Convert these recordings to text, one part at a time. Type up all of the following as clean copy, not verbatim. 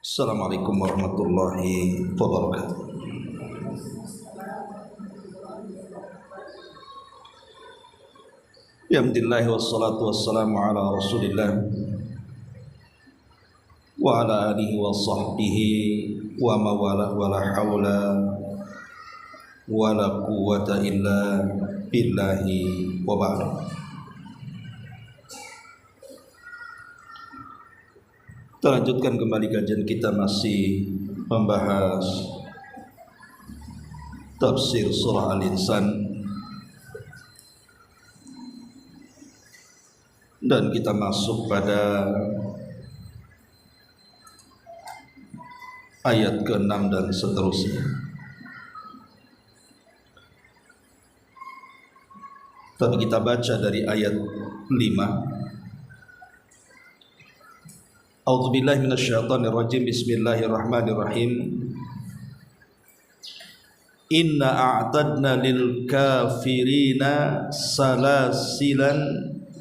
Assalamualaikum warahmatullahi wabarakatuh. Alhamdulillah wassalatu wassalamu ala Rasulillah wa ala alihi wa sahbihi wa mawalah wa la hawla wa la quwwata illa billahi wa ba'du. Kita lanjutkan kembali kajian kita, masih membahas tafsir surah Al-Insan, dan kita masuk pada ayat ke-6 dan seterusnya. Tapi kita baca dari ayat 5. A'udzubillahi minasyaitonirrajim. Bismillahirrahmanirrahim. Inna a'tadna lil kafirina salasilan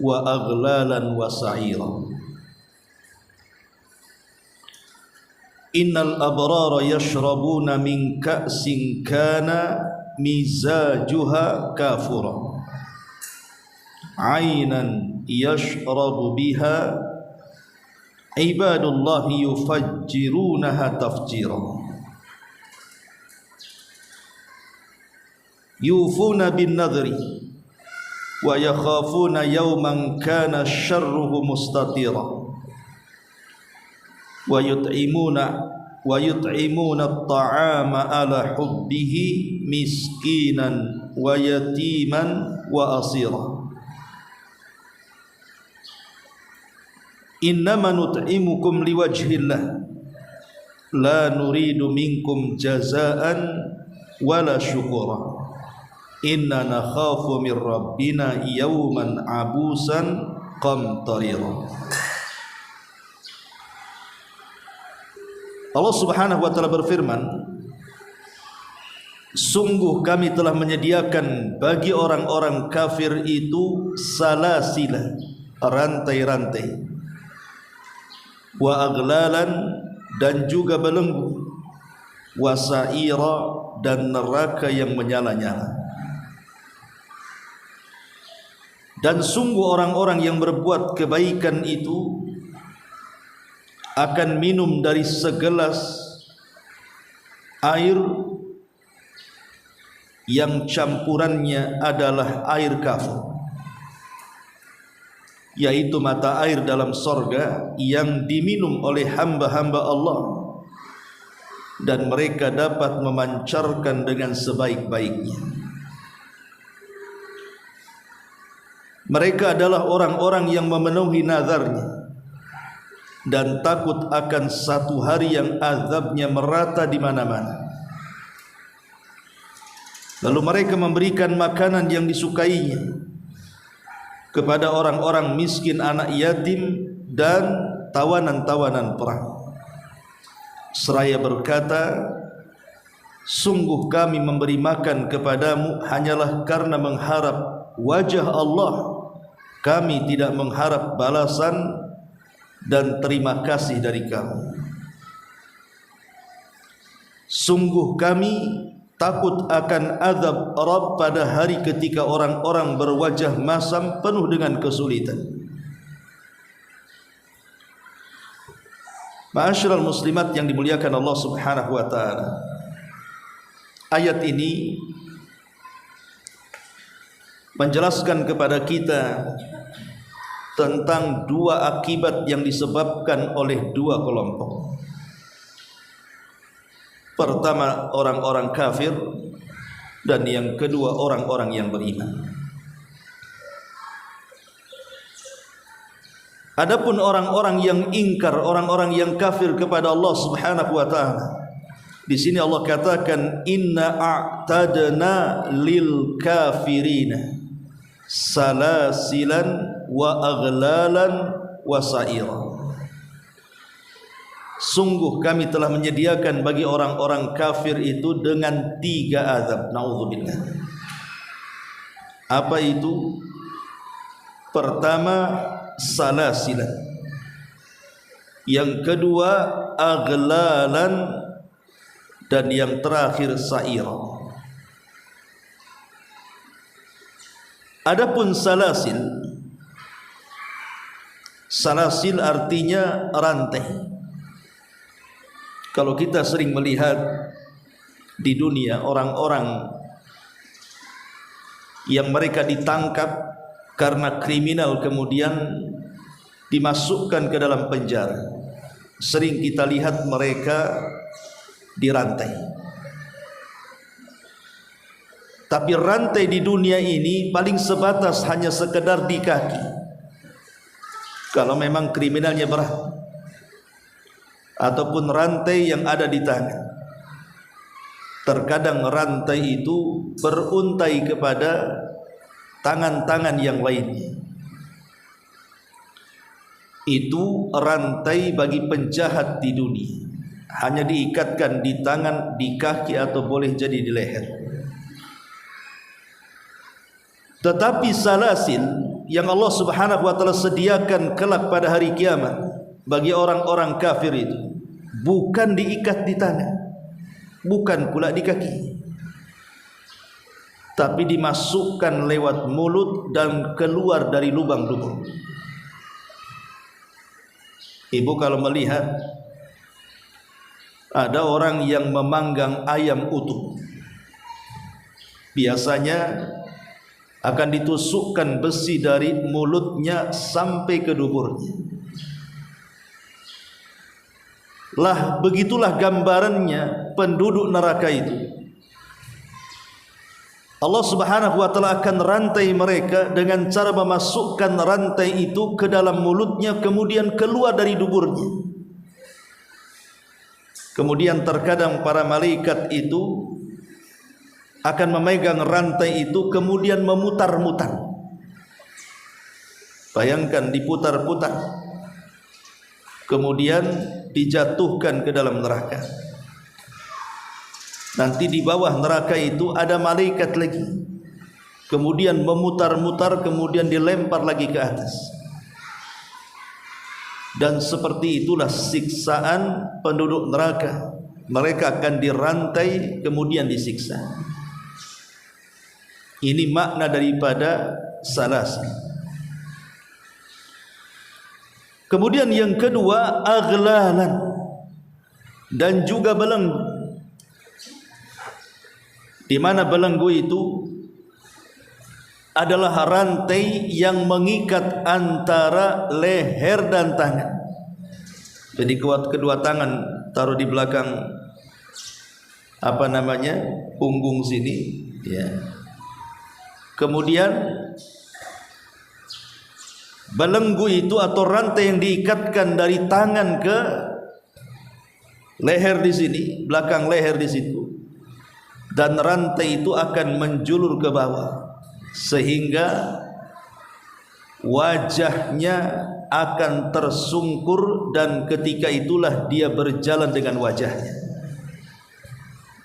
wa aghlalan wa sa'ira. Innal abrara yashrabuna min ka'sin kana mizajuha kafura 'ainan yashrabu biha ibadullahi yufajjirunaha tafjira. Yufuna bin nadhri wa yakhafuna yawman kana syarruhu mustatira wa yut'imuna at-ta'ama ala hubbihi miskinan wa yatiman wa asira. Innama nut'imukum liwajhillah la nuridu minkum jazaan wala syukura inna nakhafu min rabbina yawman abusan qamtarira. Allah Subhanahu wa ta'ala berfirman, sungguh kami telah menyediakan bagi orang-orang kafir itu salasila, rantai-rantai, wa aghlalan, dan juga belenggu, wa sa'ira, dan neraka yang menyala-nyala. Dan sungguh orang-orang yang berbuat kebaikan itu akan minum dari segelas air yang campurannya adalah air kafir, yaitu mata air dalam sorga yang diminum oleh hamba-hamba Allah, dan mereka dapat memancarkan dengan sebaik-baiknya. Mereka adalah orang-orang yang memenuhi nazarnya dan takut akan satu hari yang azabnya merata di mana-mana. Lalu mereka memberikan makanan yang disukainya kepada orang-orang miskin, anak yatim, dan tawanan-tawanan perang, seraya berkata, sungguh kami memberi makan kepadamu hanyalah karena mengharap wajah Allah, kami tidak mengharap balasan dan terima kasih dari kamu. Sungguh kami takut akan azab Rabb pada hari ketika orang-orang berwajah masam penuh dengan kesulitan. Ma'asyiral muslimat yang dimuliakan Allah Subhanahu wa ta'ala, ayat ini menjelaskan kepada kita tentang dua akibat yang disebabkan oleh dua kelompok. Pertama, orang-orang kafir, dan yang kedua, orang-orang yang beriman. Adapun orang-orang yang ingkar, orang-orang yang kafir kepada Allah Subhanahu wa ta'ala, di sini Allah katakan inna a'tadna lil kafirina salasilan wa aghlalan wa sa'ira. Sungguh kami telah menyediakan bagi orang-orang kafir itu dengan 3 azab. Naudzubillah. Apa itu? Pertama, salasilan. yang kedua aghlalan, dan yang terakhir sa'ira. Adapun salasil, salasil artinya rantai. Kalau kita sering melihat di dunia orang-orang yang mereka ditangkap karena kriminal kemudian dimasukkan ke dalam penjara, sering kita lihat mereka dirantai. Tapi rantai di dunia ini paling sebatas hanya sekedar di kaki, kalau memang kriminalnya berat, ataupun rantai yang ada di tangan. Terkadang rantai itu beruntai kepada tangan-tangan yang lainnya. Itu rantai bagi penjahat di dunia, hanya diikatkan di tangan, di kaki, atau boleh jadi di leher. Tetapi salasil yang Allah Subhanahu wa taala sediakan kelak pada hari kiamat bagi orang-orang kafir itu bukan diikat di tangan, bukan pula di kaki, tapi dimasukkan lewat mulut dan keluar dari lubang-lubang. Ibu kalau melihat ada orang yang memanggang ayam utuh, biasanya akan ditusukkan besi dari mulutnya sampai ke duburnya. Lah begitulah gambarannya penduduk neraka itu. Allah Subhanahu wa taala akan rantai mereka dengan cara memasukkan rantai itu ke dalam mulutnya, kemudian keluar dari duburnya. Kemudian terkadang para malaikat itu akan memegang rantai itu kemudian memutar-mutar. Bayangkan diputar-putar, kemudian dijatuhkan ke dalam neraka. Nanti di bawah neraka itu ada malaikat lagi, kemudian memutar-mutar, kemudian dilempar lagi ke atas. Dan seperti itulah siksaan penduduk neraka. Mereka akan dirantai kemudian disiksa. Ini makna daripada salasil. Kemudian yang kedua aghlalan, dan juga belenggu. Di mana belenggu itu adalah rantai yang mengikat antara leher dan tangan. Jadi kedua tangan taruh di belakang punggung sini, ya. Kemudian belenggu itu atau rantai yang diikatkan dari tangan ke leher di sini, belakang leher di situ, dan rantai itu akan menjulur ke bawah sehingga wajahnya akan tersungkur, dan ketika itulah dia berjalan dengan wajahnya.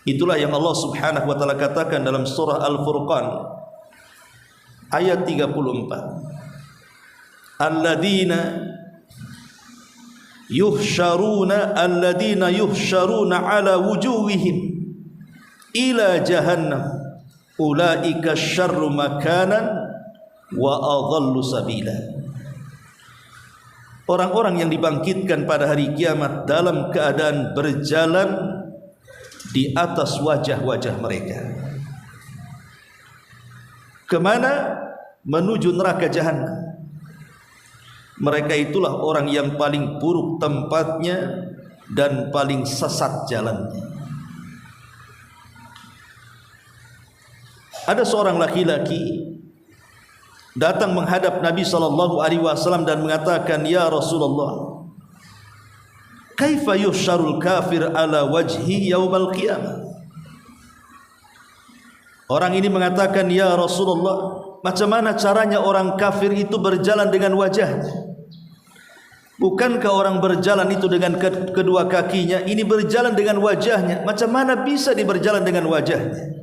Itulah yang Allah Subhanahu wa taala katakan dalam surah Al-Furqan ayat 34. Alladzina yuhsyaruna ala wujuhihim ila jahannam ulaika syarru makanan wa adhallu sabila. Orang-orang yang dibangkitkan pada hari kiamat dalam keadaan berjalan di atas wajah-wajah mereka. Kemana? Menuju neraka jahanam. Mereka itulah orang yang paling buruk tempatnya dan paling sesat jalannya. Ada seorang laki-laki datang menghadap Nabi SAW dan mengatakan, "Ya Rasulullah, kaifa yuhsyarul kafir ala wajhi yaumal qiyamah?" Orang ini mengatakan, "Ya Rasulullah, macam mana caranya orang kafir itu berjalan dengan wajahnya? Bukankah orang berjalan itu dengan kedua kakinya? Ini berjalan dengan wajahnya. Macam mana bisa diberjalan dengan wajahnya?"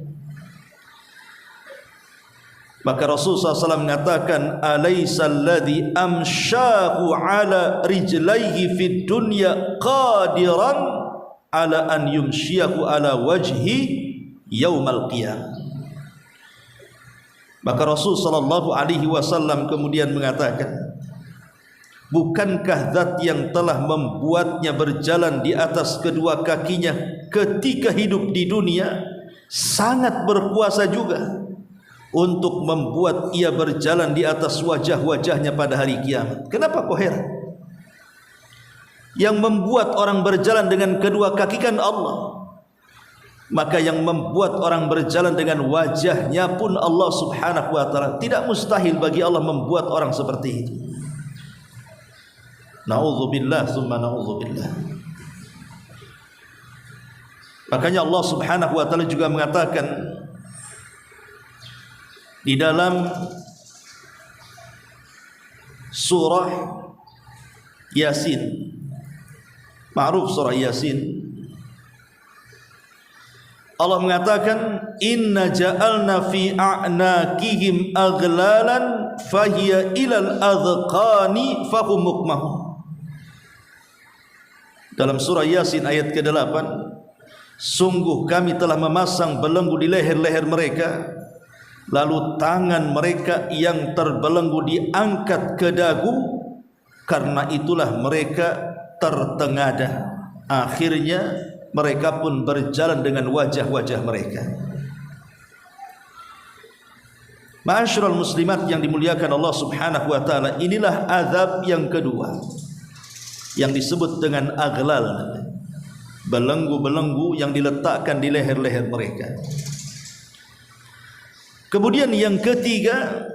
Maka Rasulullah SAW mengatakan, alaysa alladhi amshahu ala rijlaihi fid dunya qadiran ala an yumshiyahu ala wajhi yaumal qiyamah. Maka Rasul sallallahu alaihi wasallam kemudian mengatakan, bukankah zat yang telah membuatnya berjalan di atas kedua kakinya ketika hidup di dunia sangat berkuasa juga untuk membuat ia berjalan di atas wajah-wajahnya pada hari kiamat. Kenapa kau heran? Yang membuat orang berjalan dengan kedua kaki kan Allah. Maka yang membuat orang berjalan dengan wajahnya pun Allah subhanahu wa ta'ala. Tidak mustahil bagi Allah membuat orang seperti itu. Na'udzubillah summa na'udzubillah. Makanya Allah subhanahu wa ta'ala juga mengatakan di dalam surah Yasin, ma'ruf surah Yasin, Allah mengatakan, inna ja'alna fi a'naqihim aghlalan fahiya ilal adhqani fahum muqmahun. Dalam surah Yasin ayat ke-8, sungguh kami telah memasang belenggu di leher-leher mereka, lalu tangan mereka yang terbelenggu diangkat ke dagu, karena itulah mereka tertengadah. Akhirnya mereka pun berjalan dengan wajah-wajah mereka. Ma'asyiral muslimat yang dimuliakan Allah subhanahu wa ta'ala, inilah azab yang kedua yang disebut dengan aghlal, belenggu-belenggu yang diletakkan di leher-leher mereka. Kemudian yang ketiga,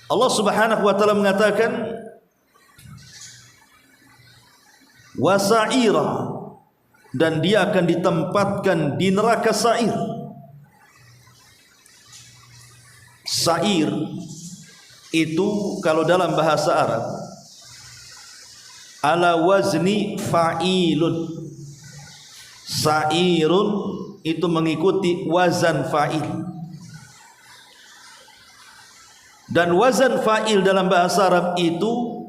Allah subhanahu wa ta'ala mengatakan wasa'ira, dan dia akan ditempatkan di neraka sa'ir. Sa'ir itu kalau dalam bahasa Arab ala wazni fa'ilun. Sa'irun itu mengikuti wazan fa'il. Dan wazan fa'il dalam bahasa Arab itu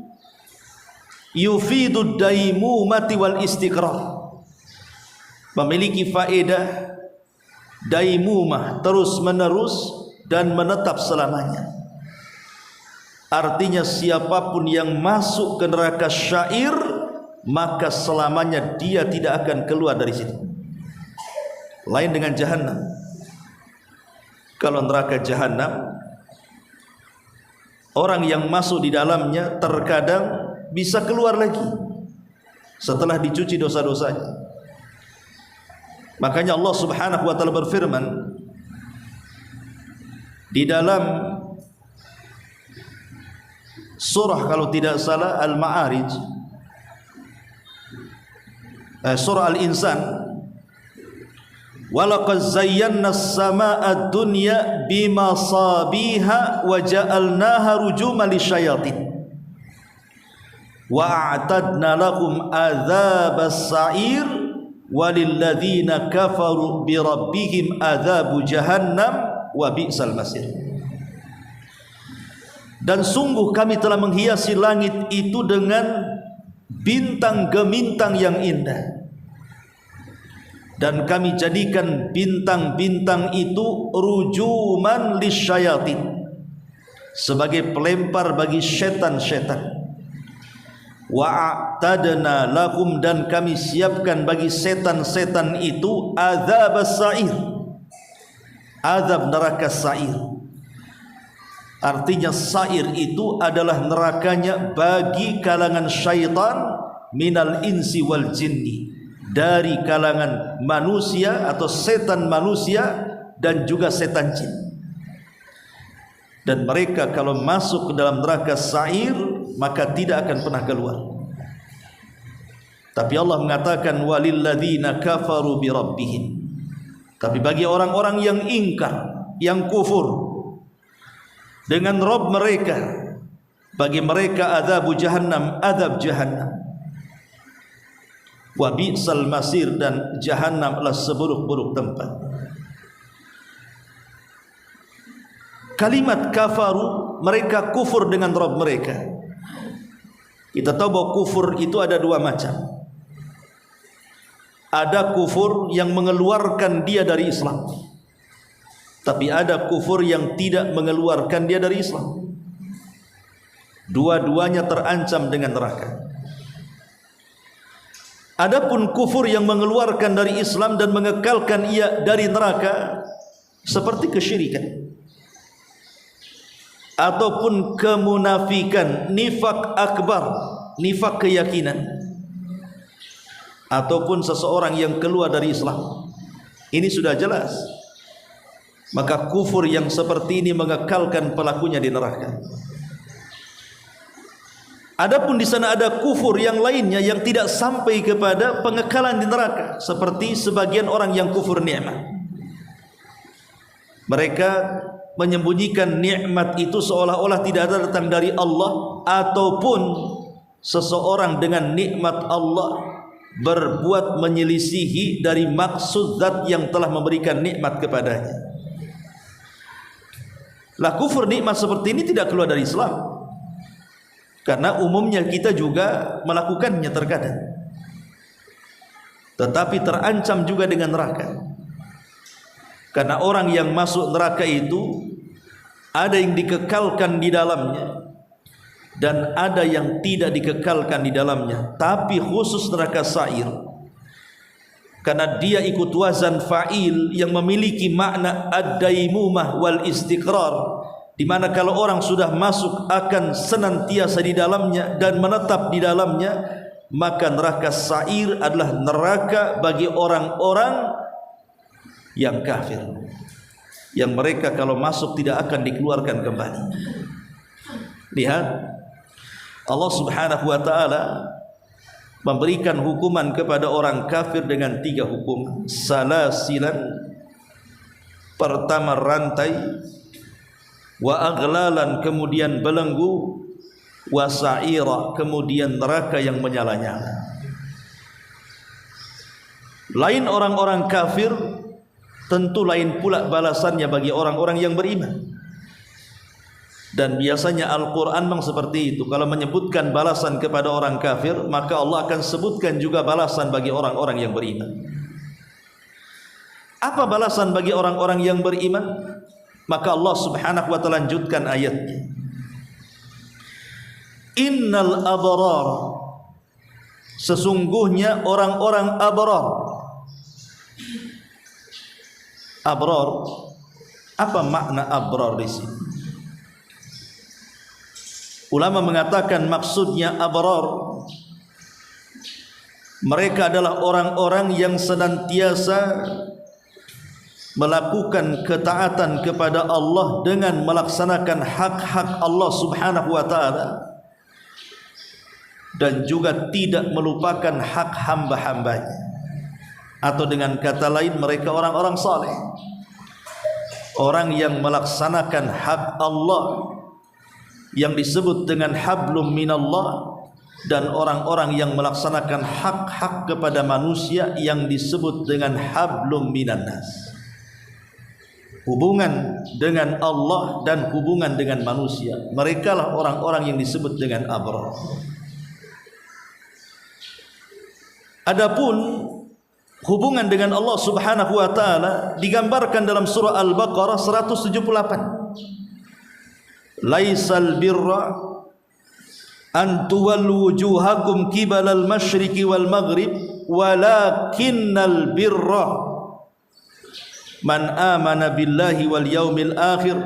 yufidu daimumati wal istiqrar, memiliki faedah daimumah, terus menerus dan menetap selamanya. Artinya siapapun yang masuk ke neraka syair, maka selamanya dia tidak akan keluar dari situ. Lain dengan jahanam. Kalau neraka jahanam, orang yang masuk di dalamnya terkadang bisa keluar lagi setelah dicuci dosa-dosanya. Makanya Allah subhanahu wa ta'ala berfirman di dalam surah, kalau tidak salah, Al-Ma'arij, surah Al-Insan, walaqad zayyana as-samaa'a ad-dunya bimasabiha wa ja'alnaha rujuman lisyayatin wa a'tadna lahum adzabas sa'ir walilladzina kafaru birabbihim adzabu jahannam wa bi'sal masir. Dan sungguh kami telah menghiasi langit itu dengan bintang gemintang yang indah, dan kami jadikan bintang-bintang itu rujuman lisyayatin, sebagai pelempar bagi setan-setan. Wa'tadna lahum, dan kami siapkan bagi setan-setan itu adzabas sa'ir, azab neraka sa'ir. Artinya sa'ir itu adalah nerakanya bagi kalangan syaitan minal insi wal jinni, dari kalangan manusia atau setan manusia dan juga setan jin. Dan mereka kalau masuk ke dalam neraka sa'ir, maka tidak akan pernah keluar. Tapi Allah mengatakan walilladzina kafaru birabbihim, tapi bagi orang-orang yang ingkar, yang kufur dengan Rabb mereka, bagi mereka adzabu jahannam, azab jahannam. Wa bi'sal masir, dan jahannam adalah seburuk-buruk tempat. Kalimat kafaru, mereka kufur dengan Rabb mereka. Kita tahu bahwa kufur itu ada dua macam. Ada kufur yang mengeluarkan dia dari Islam, tapi ada kufur yang tidak mengeluarkan dia dari Islam. Dua-duanya terancam dengan neraka. Adapun kufur yang mengeluarkan dari Islam dan mengekalkan ia dari neraka, seperti kesyirikan ataupun kemunafikan, nifak akbar, nifak keyakinan, ataupun seseorang yang keluar dari Islam. Ini sudah jelas. Maka kufur yang seperti ini mengekalkan pelakunya di neraka. Adapun di sana ada kufur yang lainnya yang tidak sampai kepada pengekalan di neraka, seperti sebagian orang yang kufur nikmat. Mereka menyembunyikan nikmat itu seolah-olah tidak ada datang dari Allah, ataupun seseorang dengan nikmat Allah berbuat menyelisihi dari maksud zat yang telah memberikan nikmat kepadanya. Lah kufur nikmat seperti ini tidak keluar dari Islam, karena umumnya kita juga melakukannya terkadang, tetapi terancam juga dengan neraka. Karena orang yang masuk neraka itu ada yang dikekalkan di dalamnya dan ada yang tidak dikekalkan di dalamnya. Tapi khusus neraka sa'ir, karena dia ikut wazan fa'il yang memiliki makna ad-daimumah wal istiqrar, di mana kalau orang sudah masuk akan senantiasa di dalamnya dan menetap di dalamnya. Maka neraka sa'ir adalah neraka bagi orang-orang yang kafir, yang mereka kalau masuk tidak akan dikeluarkan kembali. Lihat, Allah Subhanahu wa ta'ala memberikan hukuman kepada orang kafir dengan 3 hukuman. Salasilan, pertama rantai, wa aghlalan, kemudian belenggu, wa sa'ira, kemudian neraka yang menyala-nyala. Lain orang-orang kafir, tentu lain pula balasannya bagi orang-orang yang beriman. Dan biasanya Al-Quran memang seperti itu. Kalau menyebutkan balasan kepada orang kafir, maka Allah akan sebutkan juga balasan bagi orang-orang yang beriman. Apa balasan bagi orang-orang yang beriman? Maka Allah Subhanahu wa ta'ala lanjutkan ayatnya. Innal abrar, sesungguhnya orang-orang abrar. Abrar, apa makna abrar di sini? Ulama mengatakan maksudnya abrar, mereka adalah orang-orang yang senantiasa melakukan ketaatan kepada Allah dengan melaksanakan hak-hak Allah Subhanahu wa ta'ala, dan juga tidak melupakan hak hamba-hambanya. Atau dengan kata lain, mereka orang-orang saleh, orang yang melaksanakan hak Allah yang disebut dengan hablum minallah, dan orang-orang yang melaksanakan hak-hak kepada manusia yang disebut dengan hablum minannas. Hubungan dengan Allah dan hubungan dengan manusia, mereka lah orang-orang yang disebut dengan abrar. Adapun hubungan dengan Allah Subhanahu wa ta'ala digambarkan dalam surah Al-Baqarah 178. Laisal birra an tuwallu wujuhakum qibalal masyriqi wal maghrib walakinnal birra man amana billahi wal yaumil akhir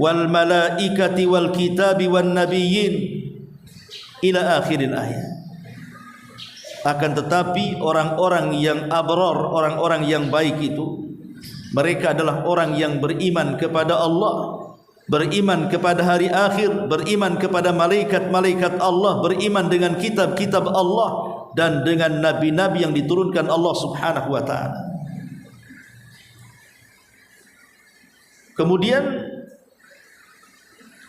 wal malaikati wal kitabi wan nabiyyin ila akhiril ayat. Akan tetapi orang-orang yang abrar, orang-orang yang baik itu, mereka adalah orang yang beriman kepada Allah, beriman kepada hari akhir, beriman kepada malaikat-malaikat Allah, beriman dengan kitab-kitab Allah, dan dengan nabi-nabi yang diturunkan Allah Subhanahu wa ta'ala. Kemudian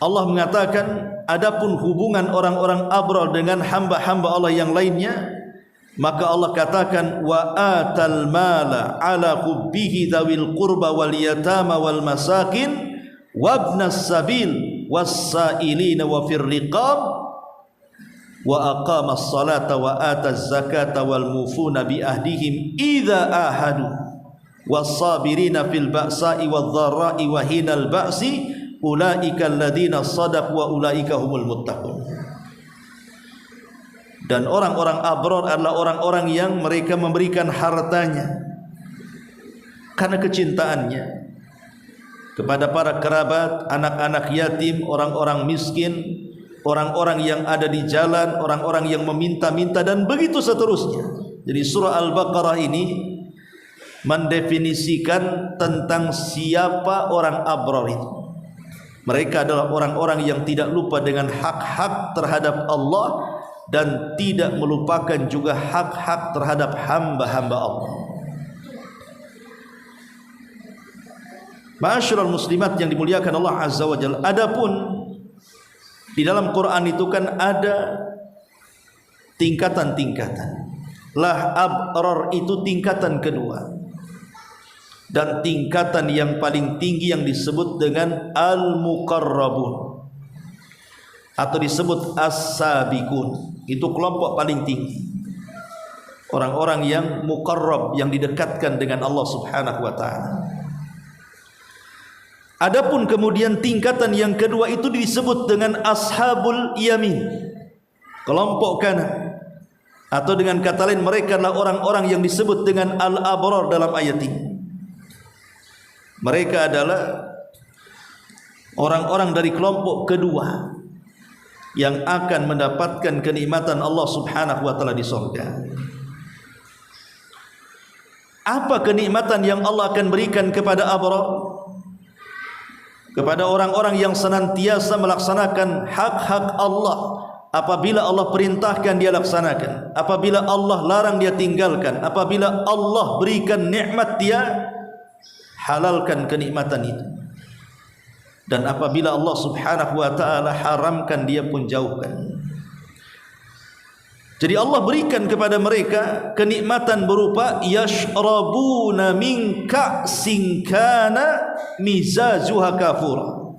Allah mengatakan, adapun hubungan orang-orang abrar dengan hamba-hamba Allah yang lainnya, maka Allah katakan, wa atal mala ala hubbihi dzawil qurba wal yatama wal masakin wabnas sabil was-sa'ilina wa fir riqab wa aqamas salata wa ataz zakata wal mufuna bi ahdihim idza ahadu was-sabirina fil ba'sa'i wadh-dharra'i wa hinal ba'si ulaika alladziina shadaqu wa ulaika humul muttaqun. Dan orang-orang abrar adalah orang-orang yang mereka memberikan hartanya karena kecintaannya kepada para kerabat, anak-anak yatim, orang-orang miskin, orang-orang yang ada di jalan, orang-orang yang meminta-minta, dan begitu seterusnya. Jadi surah Al-Baqarah ini mendefinisikan tentang siapa orang abrar itu. Mereka adalah orang-orang yang tidak lupa dengan hak-hak terhadap Allah dan tidak melupakan juga hak-hak terhadap hamba-hamba Allah. Ma'asyiral muslimat yang dimuliakan Allah Azza wa Jalla, adapun di dalam Quran itu kan ada tingkatan-tingkatan. Lah abrar itu tingkatan kedua. Dan tingkatan yang paling tinggi yang disebut dengan al-muqarrabun atau disebut as-sabiqun. Itu kelompok paling tinggi. Orang-orang yang muqarrab, yang didekatkan dengan Allah Subhanahu wa taala. Adapun kemudian tingkatan yang kedua itu disebut dengan ashabul yamin, kelompok kanan, atau dengan kata lain mereka adalah orang-orang yang disebut dengan al-abrar dalam ayat ini. Mereka adalah orang-orang dari kelompok kedua yang akan mendapatkan kenikmatan Allah Subhanahu wa taala di surga. Apa kenikmatan yang Allah akan berikan kepada abrar? Kepada orang-orang yang senantiasa melaksanakan hak-hak Allah. Apabila Allah perintahkan dia laksanakan, apabila Allah larang dia tinggalkan, apabila Allah berikan nikmat dia halalkan kenikmatan itu, dan apabila Allah Subhanahu wa taala haramkan dia pun jauhkan. Jadi Allah berikan kepada mereka kenikmatan berupa yashrabuna min ka'sin kana mizajuha kafura.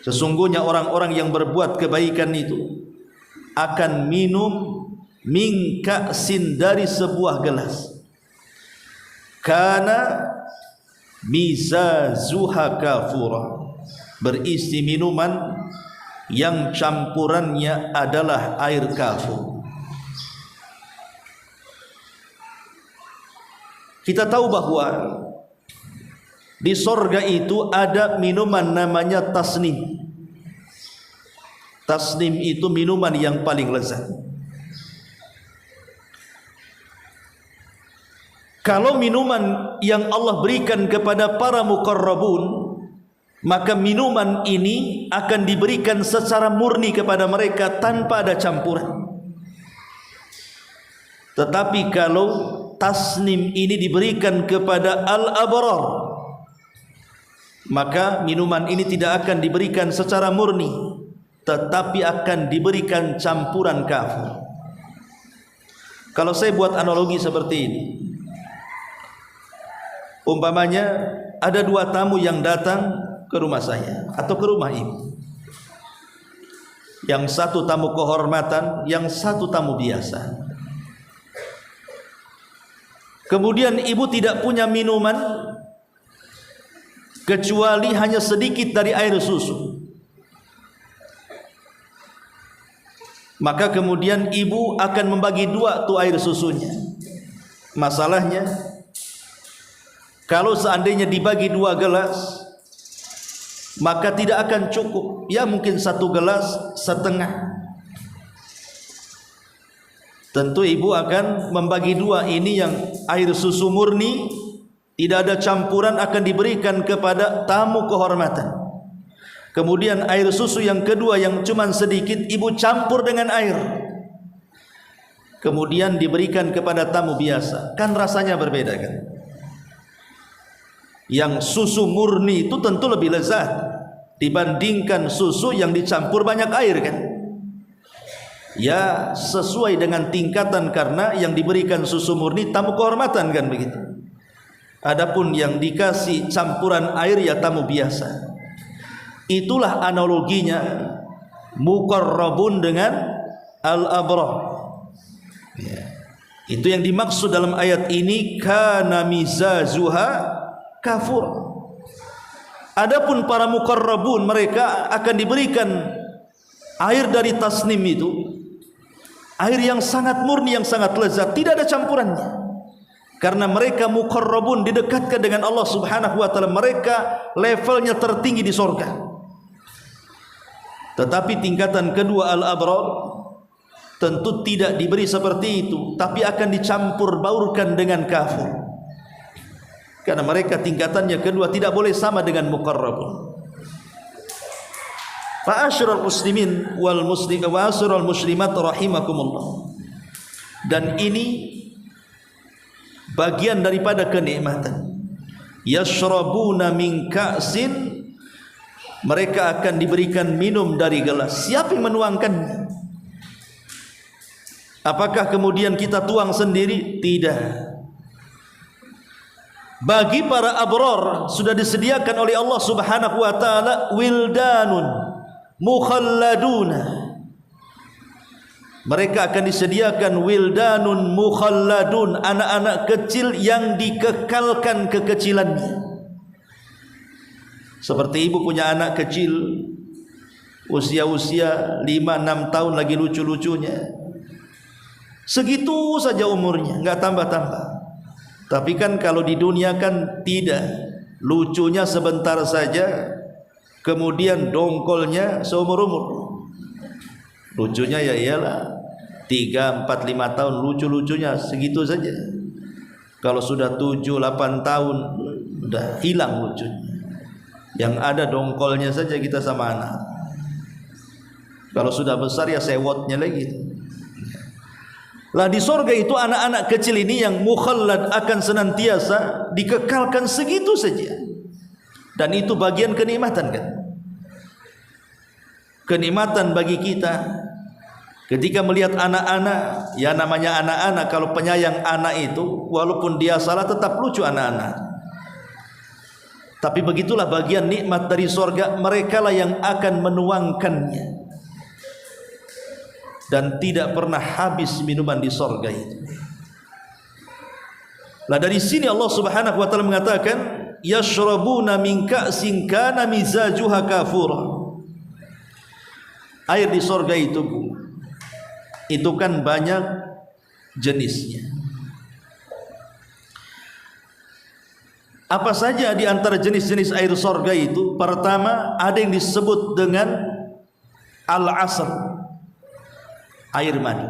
Sesungguhnya orang-orang yang berbuat kebaikan itu akan minum min ka'sin dari sebuah gelas. Kana mizajuha kafura, berisi minuman yang campurannya adalah air kafur. Kita tahu bahwa di sorga itu ada minuman namanya tasnim. Tasnim itu minuman yang paling lezat. Kalau minuman yang Allah berikan kepada para muqarrabun, maka minuman ini akan diberikan secara murni kepada mereka tanpa ada campuran. Tetapi kalau tasnim ini diberikan kepada al-abrar, maka minuman ini tidak akan diberikan secara murni, tetapi akan diberikan campuran kafir. Kalau saya buat analogi seperti ini, umpamanya ada dua tamu yang datang ke rumah saya atau ke rumah ibu. Yang satu tamu kehormatan, yang satu tamu biasa. Kemudian ibu tidak punya minuman kecuali hanya sedikit dari air susu. Maka kemudian ibu akan membagi dua tuh air susunya. Masalahnya, kalau seandainya dibagi dua gelas, maka tidak akan cukup. Ya mungkin satu gelas setengah. Tentu ibu akan membagi dua. Ini yang air susu murni, tidak ada campuran, akan diberikan kepada tamu kehormatan. Kemudian air susu yang kedua yang cuma sedikit, ibu campur dengan air, kemudian diberikan kepada tamu biasa. Kan rasanya berbeda kan? Yang susu murni itu tentu lebih lezat dibandingkan susu yang dicampur banyak air kan? Ya sesuai dengan tingkatan, karena yang diberikan susu murni tamu kehormatan kan begitu. Adapun yang dikasih campuran air ya tamu biasa. Itulah analoginya muqarrabun dengan al-abrar. Ya. Itu yang dimaksud dalam ayat ini, kana mizajuha kafur. Adapun para muqarrabun, mereka akan diberikan air dari tasnim itu, air yang sangat murni, yang sangat lezat, tidak ada campurannya. Karena mereka muqarrabun, didekatkan dengan Allah Subhanahu wa taala, mereka levelnya tertinggi di surga. Tetapi tingkatan kedua al-abrar tentu tidak diberi seperti itu, tapi akan dicampur baurkan dengan kafir. Karena mereka tingkatannya kedua tidak boleh sama dengan muqarrabun. Ma'asyiral muslimin wal muslimat rahimakumullah. Dan ini bagian daripada kenikmatan. Yashrabuna min ka'sin, mereka akan diberikan minum dari gelas. Siapa yang menuangkannya? Apakah kemudian kita tuang sendiri? Tidak. Bagi para abrar sudah disediakan oleh Allah Subhanahu wa taala wildanun mukhalladuna. Mereka akan disediakan wildanun mukhalladun, anak-anak kecil yang dikekalkan kekecilannya. Seperti ibu punya anak kecil usia-usia 5-6 tahun lagi lucu-lucunya, segitu saja umurnya, enggak tambah-tambah. Tapi kan kalau di dunia kan tidak, lucunya sebentar saja, kemudian dongkolnya seumur-umur. Lucunya ya iyalah 3, 4, 5 tahun lucu-lucunya segitu saja. Kalau sudah 7-8 tahun udah hilang lucunya. Yang ada dongkolnya saja kita sama anak. Kalau sudah besar ya sewotnya lagi. Lah di sorga itu anak-anak kecil ini yang mukhallad akan senantiasa dikekalkan segitu saja. Dan itu bagian kenikmatan kan. Kenikmatan bagi kita ketika melihat anak-anak, ya namanya anak-anak, kalau penyayang anak itu walaupun dia salah tetap lucu anak-anak. Tapi begitulah bagian nikmat dari sorga, merekalah yang akan menuangkannya. Dan tidak pernah habis minuman di sorga itu. Lah dari sini Allah Subhanahu wa taala mengatakan yashrabuna min ka'sin kana mizajuha kafura. Air di sorga itu, Bu, itu kan banyak jenisnya. Apa saja di antara jenis-jenis air sorga itu? Pertama, ada yang disebut dengan al-asr, air mani.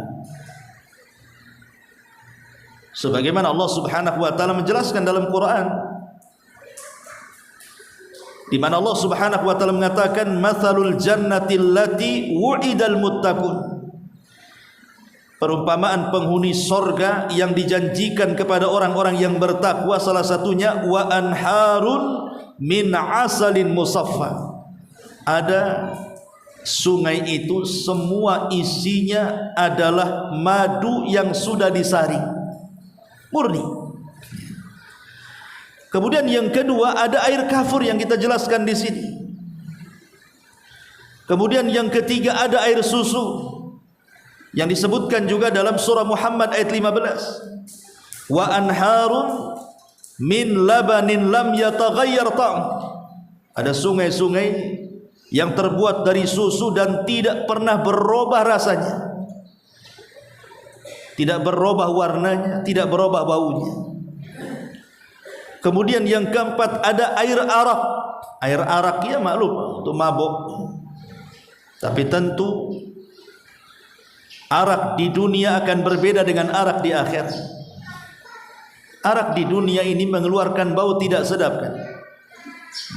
Sebagaimana Allah Subhanahu wa taala menjelaskan dalam Quran, di mana Allah Subhanahu wa taala mengatakan matsalul jannati allati wu'idal muttaqun. Perumpamaan penghuni sorga yang dijanjikan kepada orang-orang yang bertakwa, salah satunya wa anharun min asalin musaffa. Ada sungai itu semua isinya adalah madu yang sudah disaring, murni. Kemudian yang kedua ada air kafur yang kita jelaskan di sini. Kemudian yang ketiga ada air susu yang disebutkan juga dalam surah Muhammad ayat 15. Wa anharun min labanin lam yataghayyar ta'am. Ada sungai-sungai yang terbuat dari susu dan tidak pernah berubah rasanya, tidak berubah warnanya, tidak berubah baunya. Kemudian yang keempat ada air arak. Air arak ya maklum untuk mabok. Tapi tentu arak di dunia akan berbeda dengan arak di akhirat. Arak di dunia ini mengeluarkan bau tidak sedap kan?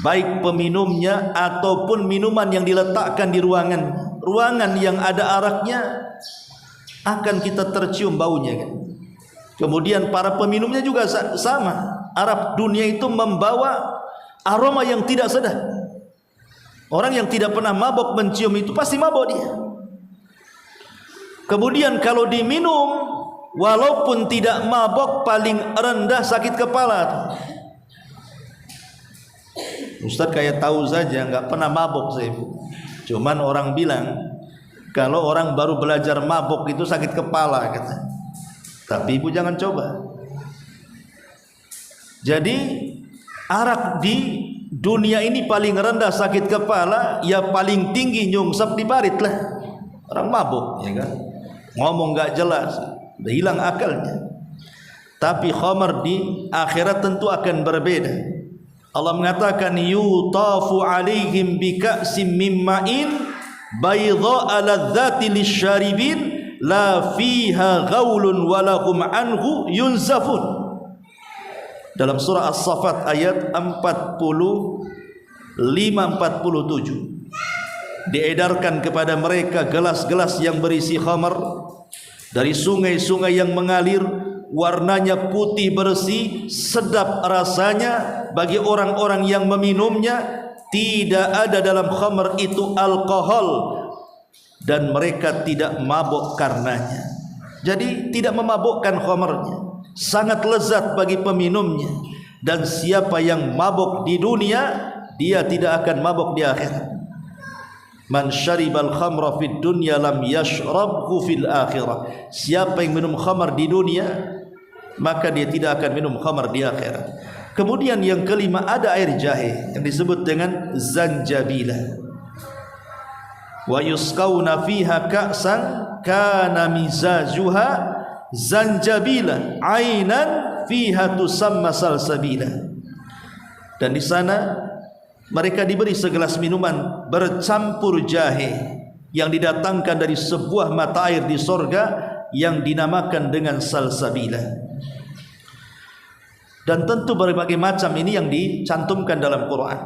Baik peminumnya ataupun minuman yang diletakkan di ruangan. Ruangan yang ada araknya akan kita tercium baunya kan? Kemudian para peminumnya juga sama. Arak dunia itu membawa aroma yang tidak sedap. Orang yang tidak pernah mabok mencium itu pasti mabok dia. Kemudian kalau diminum, walaupun tidak mabok, paling rendah sakit kepala. Ustaz kayak tahu saja, nggak pernah mabuk saya Ibu. Cuman orang bilang kalau orang baru belajar mabuk itu sakit kepala kata. Tapi Ibu jangan coba. Jadi arak di dunia ini paling rendah sakit kepala, ya paling tinggi nyungsep di parit lah. Orang mabuk, ya kan? Ngomong nggak jelas, udah hilang akalnya. Tapi khamar di akhirat tentu akan berbeda. Allah mengatakan yutafu alaihim bika'sim min ma'in baydha'a ladzati lisyaribin la fiha ghaulun wa lahum anhu yunzafun. Dalam surah As-Saffat ayat 45-47 diedarkan kepada mereka gelas-gelas yang berisi khamar dari sungai-sungai yang mengalir, warnanya putih bersih, sedap rasanya bagi orang-orang yang meminumnya. Tidak ada dalam khamar itu alkohol dan mereka tidak mabuk karenanya. Jadi tidak memabukkan khamarnya, sangat lezat bagi peminumnya. Dan siapa yang mabuk di dunia, dia tidak akan mabuk di akhirat. Man syaribal khamra fid dunya lam yashrabhu fil akhirah. Siapa yang minum khamar di dunia, maka dia tidak akan minum khamar di akhirat. Kemudian yang kelima ada air jahe yang disebut dengan zanjabila. Wa yusqawna fiha ka'san kana mizajuha zanjabila ainan fiha tusamma salsabila. Dan di sana mereka diberi segelas minuman bercampur jahe yang didatangkan dari sebuah mata air di sorga yang dinamakan dengan salsabila. Dan tentu berbagai macam ini yang dicantumkan dalam Quran.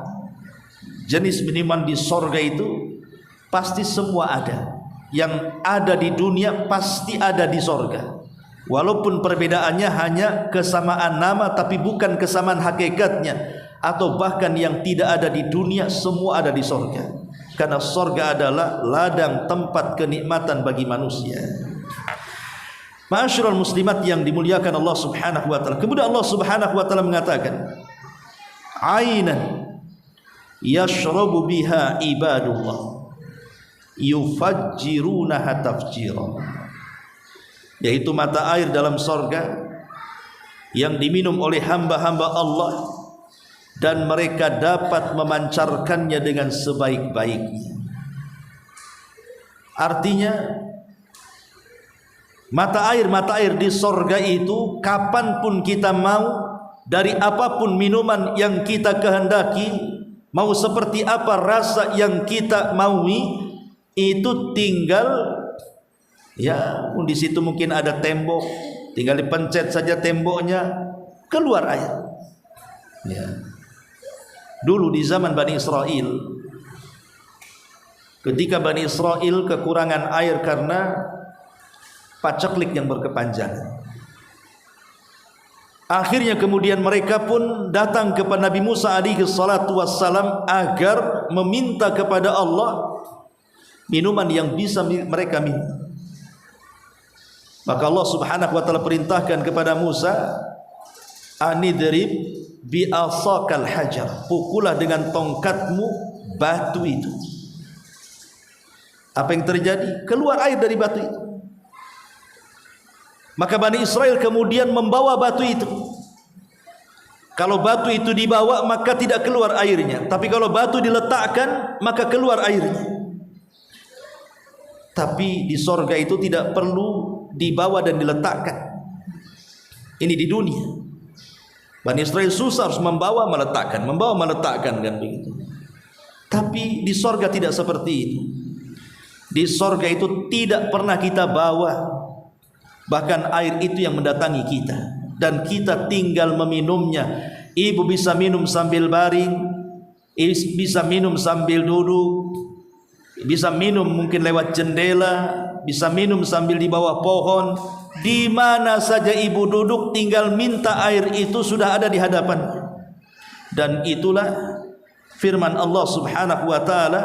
Jenis minuman di sorga itu pasti semua ada. Yang ada di dunia pasti ada di sorga. Walaupun perbedaannya hanya kesamaan nama tapi bukan kesamaan hakikatnya. Atau bahkan yang tidak ada di dunia semua ada di sorga. Karena sorga adalah ladang tempat kenikmatan bagi manusia. Ma'asyiral muslimat yang dimuliakan Allah Subhanahu wa taala. Kemudian Allah Subhanahu wa taala mengatakan, "Ainan yashrabu biha ibadullah yufajjirunaha tafjira." Yaitu mata air dalam sorga yang diminum oleh hamba-hamba Allah dan mereka dapat memancarkannya dengan sebaik-baiknya. Artinya mata air di sorga itu kapanpun kita mau, dari apapun minuman yang kita kehendaki, mau seperti apa rasa yang kita maui, itu tinggal ya di situ mungkin ada tembok, tinggal dipencet saja temboknya, keluar air. Ya. Dulu di zaman Bani Israel, ketika Bani Israel kekurangan air karena paceklik yang berkepanjangan, akhirnya kemudian mereka pun datang kepada Nabi Musa alaihi salatu wassalam agar meminta kepada Allah minuman yang bisa mereka minum. Maka Allah Subhanahu wa taala perintahkan kepada Musa, anidrib bi asakal hajar, pukullah dengan tongkatmu batu itu. Apa yang terjadi? Keluar air dari batu itu. Maka Bani Israel kemudian membawa batu itu. Kalau batu itu dibawa maka tidak keluar airnya, tapi kalau batu diletakkan maka keluar airnya. Tapi di sorga itu tidak perlu dibawa dan diletakkan. Ini di dunia. Bani Israel susah harus membawa meletakkan kan begitu. Tapi di sorga tidak seperti itu. Di sorga itu tidak pernah kita bawa, bahkan air itu yang mendatangi kita dan kita tinggal meminumnya. Ibu bisa minum sambil baring, bisa minum sambil duduk, bisa minum mungkin lewat jendela, bisa minum sambil di bawah pohon. Di mana saja ibu duduk tinggal minta air itu sudah ada di hadapannya. Dan itulah firman Allah Subhanahu wa taala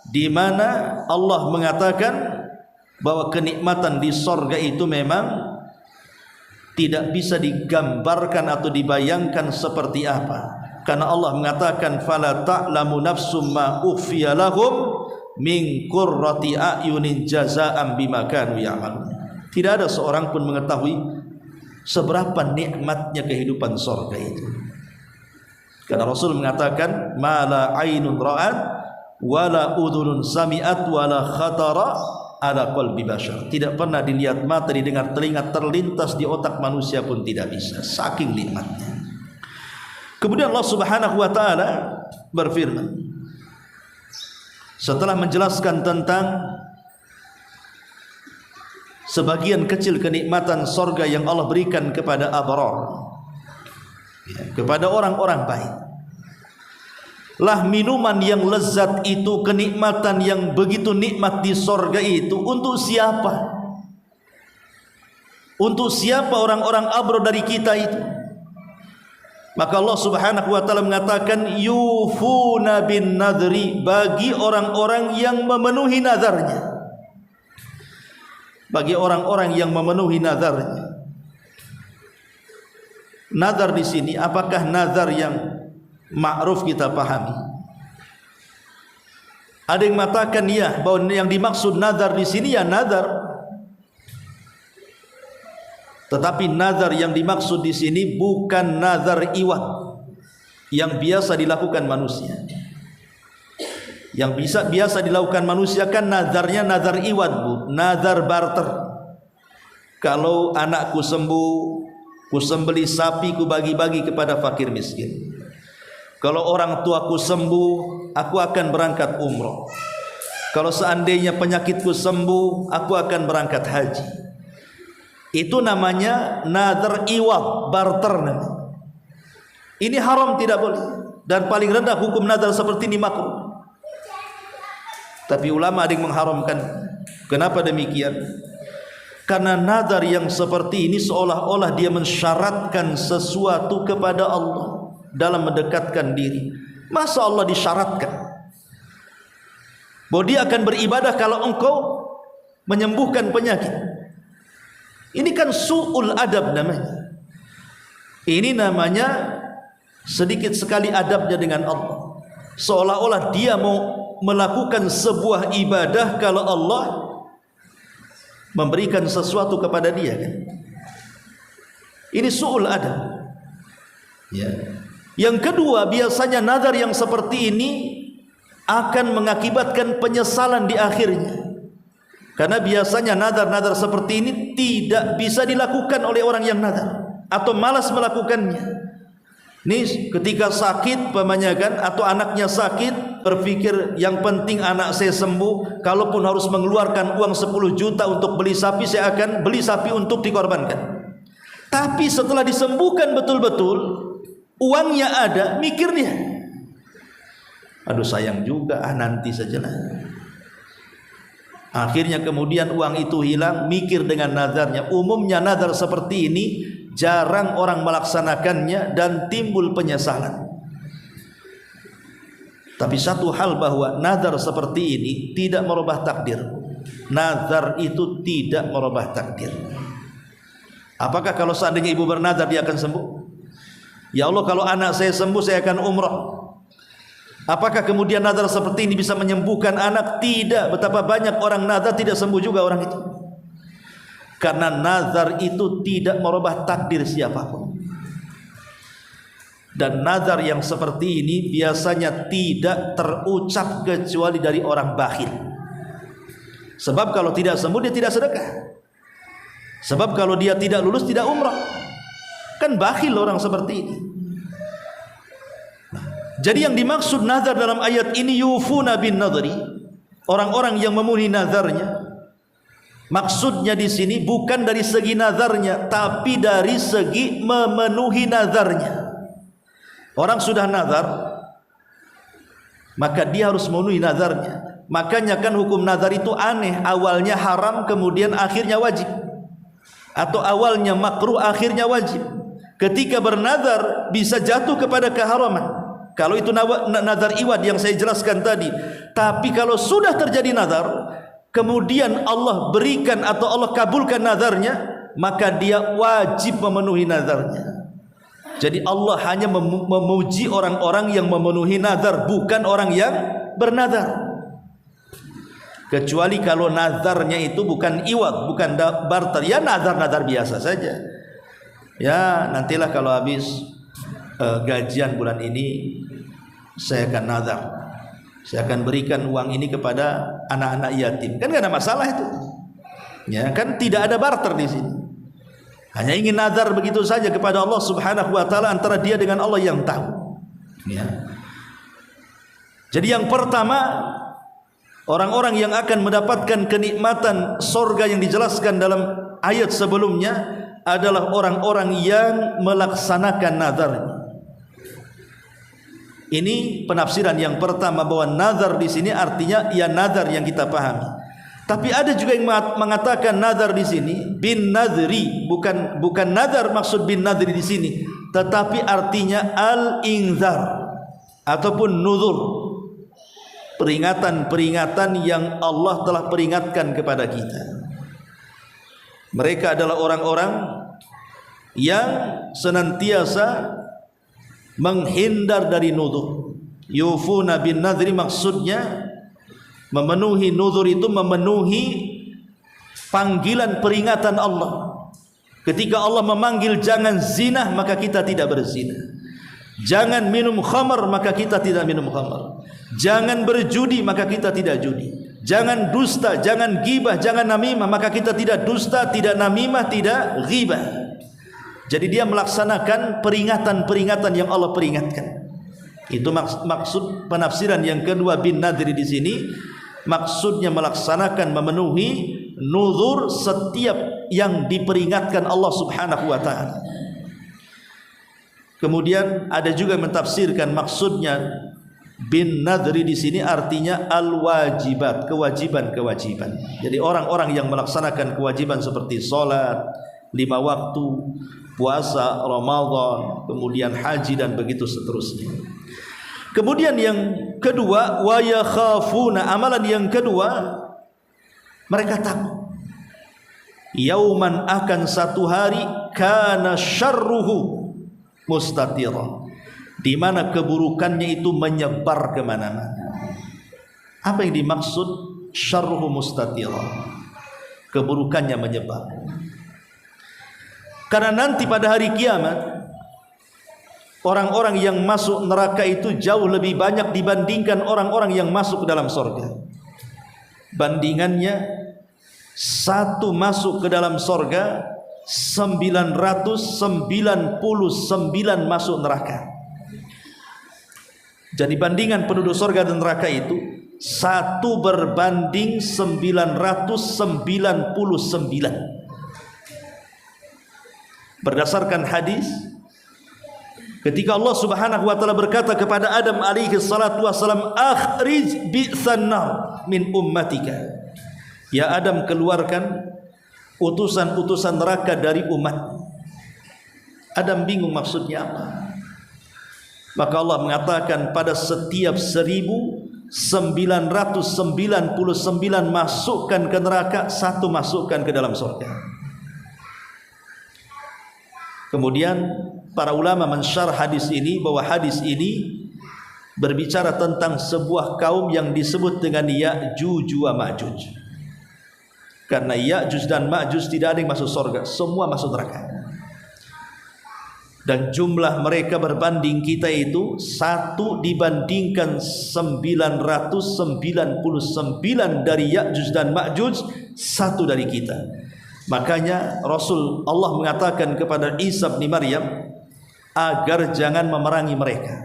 di mana Allah mengatakan bahwa kenikmatan di sorga itu memang tidak bisa digambarkan atau dibayangkan seperti apa. Karena Allah mengatakan fala ta'lamu nafsum ma ukhfiya lahum min qurrati a'yunin jazaa'an bima kanu ya'malun. Tidak ada seorang pun mengetahui seberapa nikmatnya kehidupan surga itu. Karena Rasul mengatakan mala ainun ra'at wala udhunun sami'at wala khatara ala qalbi bashar. Tidak pernah dilihat mata, didengar telinga, terlintas di otak manusia pun tidak bisa, saking nikmatnya. Kemudian Allah Subhanahu wa taala berfirman setelah menjelaskan tentang sebagian kecil kenikmatan surga yang Allah berikan kepada abrar, kepada orang-orang baik. Lah minuman yang lezat itu, kenikmatan yang begitu nikmat di surga itu untuk siapa? Untuk siapa orang-orang abrar dari kita itu? Maka Allah Subhanahu wa taala mengatakan yufuna bin nadri, bagi orang-orang yang memenuhi nazarnya. Bagi orang-orang yang memenuhi nazarnya. Nazar di sini apakah nazar yang ma'ruf kita pahami? Ada yang mengatakan ya, bahwa yang dimaksud nazar di sini ya nazar. Tetapi nazar yang dimaksud di sini bukan nazar iwad yang biasa dilakukan manusia. Yang biasa dilakukan manusia kan nazarnya nazar iwad, Bu, nazar barter. Kalau anakku sembuh, ku sembeli sapi, ku bagi-bagi kepada fakir miskin. Kalau orang tuaku sembuh, aku akan berangkat umroh. Kalau seandainya penyakitku sembuh, aku akan berangkat haji. Itu namanya nazar iwad, barter namanya. Ini haram, tidak boleh. Dan paling rendah hukum nazar seperti ini makruh. Tapi ulama ada yang mengharamkan. Kenapa demikian? Karena nazar yang seperti ini seolah-olah dia mensyaratkan sesuatu kepada Allah dalam mendekatkan diri. Masa Allah disyaratkan bahwa dia akan beribadah kalau engkau menyembuhkan penyakit? Ini kan su'ul adab namanya. Ini namanya sedikit sekali adabnya dengan Allah. Seolah-olah dia mau melakukan sebuah ibadah kalau Allah memberikan sesuatu kepada dia kan? Ini su'ul adab. Ya. Yang kedua, biasanya nazar yang seperti ini akan mengakibatkan penyesalan di akhirnya. Karena biasanya nazar-nazar seperti ini tidak bisa dilakukan oleh orang yang nazar atau malas melakukannya. Ini ketika sakit pamannya kan, atau anaknya sakit, berpikir yang penting anak saya sembuh. Kalaupun harus mengeluarkan uang 10 juta untuk beli sapi, saya akan beli sapi untuk dikorbankan. Tapi setelah disembuhkan betul-betul, uangnya ada, mikir dia, aduh sayang juga, nanti sajalah. Akhirnya kemudian uang itu hilang, mikir dengan nazarnya. Umumnya nazar seperti ini jarang orang melaksanakannya dan timbul penyesalan. Tapi satu hal, bahwa nazar seperti ini tidak merubah takdir. Nazar itu tidak merubah takdir. Apakah kalau seandainya ibu bernazar dia akan sembuh? Ya Allah, kalau anak saya sembuh saya akan umrah. Apakah kemudian nazar seperti ini bisa menyembuhkan anak? Tidak. Betapa banyak orang nazar tidak sembuh juga orang itu. Karena nazar itu tidak merubah takdir siapapun. Dan nazar yang seperti ini biasanya tidak terucap kecuali dari orang bakhil. Sebab kalau tidak sembuh dia tidak sedekah. Sebab kalau dia tidak lulus tidak umrah. Kan bakhil orang seperti ini. Jadi yang dimaksud nazar dalam ayat ini yufuna bin nadri, orang-orang yang memenuhi nazarnya. Maksudnya di sini bukan dari segi nazarnya, tapi dari segi memenuhi nazarnya. Orang sudah nazar, maka dia harus memenuhi nazarnya. Makanya kan hukum nazar itu aneh, awalnya haram kemudian akhirnya wajib, atau awalnya makruh akhirnya wajib. Ketika bernazar bisa jatuh kepada keharaman. Kalau itu nazar iwad yang saya jelaskan tadi. Tapi kalau sudah terjadi nazar, kemudian Allah berikan atau Allah kabulkan nazarnya, maka dia wajib memenuhi nazarnya. Jadi Allah hanya memuji orang-orang yang memenuhi nazar, bukan orang yang bernazar. Kecuali kalau nazarnya itu bukan iwad, bukan barter, ya nazar-nazar biasa saja. Ya nantilah kalau habis gajian bulan ini saya akan nazar, saya akan berikan uang ini kepada anak-anak yatim. Kan gak ada masalah itu. Ya kan tidak ada barter di sini. Hanya ingin nazar begitu saja kepada Allah Subhanahu wa taala, antara dia dengan Allah yang tahu. Ya. Jadi yang pertama, orang-orang yang akan mendapatkan kenikmatan sorga yang dijelaskan dalam ayat sebelumnya adalah orang-orang yang melaksanakan nazarnya. Ini penafsiran yang pertama, bahwa nazar di sini artinya ya nazar yang kita pahami. Tapi ada juga yang mengatakan nazar di sini bin nadri, bukan nazar maksud bin nadri di sini, tetapi artinya al-inzar ataupun nuzur, peringatan-peringatan yang Allah telah peringatkan kepada kita. Mereka adalah orang-orang yang senantiasa menghindar dari nuzur. Yufuna bin nadri maksudnya memenuhi nuzur itu memenuhi panggilan peringatan Allah. Ketika Allah memanggil jangan zina, maka kita tidak berzina. Jangan minum khamar, maka kita tidak minum khamar. Jangan berjudi, maka kita tidak judi. Jangan dusta, jangan ghibah, jangan namimah, maka kita tidak dusta, tidak namimah, tidak ghibah. Jadi dia melaksanakan peringatan-peringatan yang Allah peringatkan. Itu maksud penafsiran yang kedua bin nadri di sini. Maksudnya melaksanakan, memenuhi nuzur setiap yang diperingatkan Allah Subhanahu wa taala. Kemudian ada juga yang mentafsirkan maksudnya bin nadri di sini artinya al-wajibat, kewajiban-kewajiban. Jadi orang-orang yang melaksanakan kewajiban seperti salat 5 waktu, puasa Ramadan, kemudian haji dan begitu seterusnya. Kemudian yang kedua, wa yakhafuna, amalan yang kedua, mereka takut yauman, akan satu hari, kana syarruhu mustatira, di mana keburukannya itu menyebar kemana-mana. Apa yang dimaksud syarruhu mustatira? Keburukannya menyebar. Karena nanti pada hari kiamat orang-orang yang masuk neraka itu jauh lebih banyak dibandingkan orang-orang yang masuk ke dalam surga. Bandingannya, satu masuk ke dalam surga, 999 masuk neraka. Jadi bandingan penduduk surga dan neraka itu 1 berbanding 999. Berdasarkan hadis, ketika Allah Subhanahu wa taala berkata kepada Adam alaihi salatu wasalam, akhrij bi'san nar min ummatika. Ya Adam, keluarkan utusan-utusan neraka dari umat. Adam bingung maksudnya apa. Maka Allah mengatakan, pada setiap 1999 masukkan ke neraka, 1 masukkan ke dalam surga. Kemudian para ulama mensyarah hadis ini, bahwa hadis ini berbicara tentang sebuah kaum yang disebut dengan Ya'juj wa Ma'juj. Karena Ya'juj dan Ma'juj tidak ada yang masuk surga, semua masuk neraka. Dan jumlah mereka berbanding kita itu 1 dibandingkan 999 dari Ya'juj dan Ma'juj, 1 dari kita. Makanya Rasul Allah mengatakan kepada Isa bin Maryam agar jangan memerangi mereka,